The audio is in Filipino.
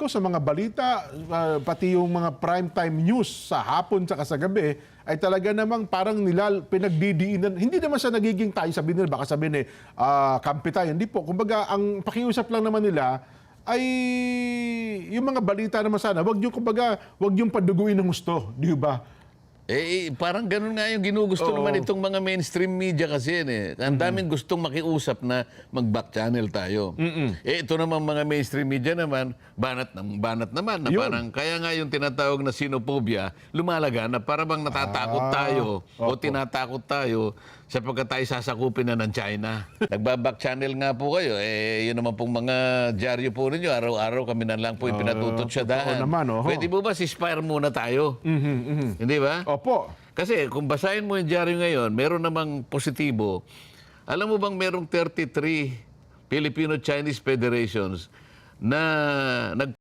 po sa mga balita, pati yung mga primetime news sa hapon at sa gabi, ay talaga namang parang pinagdidiinan. Hindi naman sa nagiging tayo, sabihin nila, baka sabihin kampi tayo. Hindi po. Kumbaga, ang pakiusap lang naman nila ay yung mga balita naman sana, wag yung paduguin ng gusto, di ba? Parang ganun nga yung ginugusto naman itong mga mainstream media kasi yan eh. Ang daming gustong makiusap na mag-back channel tayo. Ito naman mga mainstream media naman, banat naman. Na parang, kaya nga yung tinatawag na xenophobia, lumalaga na para bang natatakot tayo o tinatakot tayo sapagkat tayo sasakupin na ng China. Nagbaback channel nga po kayo. Yun naman pong mga dyaryo po ninyo. Araw-araw kami na lang po yung pinatututsadahan. Pwede po ba ceasefire muna tayo? Hindi ba? Opo. Kasi kung basahin mo yung dyaryo ngayon, meron namang positibo. Alam mo bang merong 33 Filipino-Chinese Federations na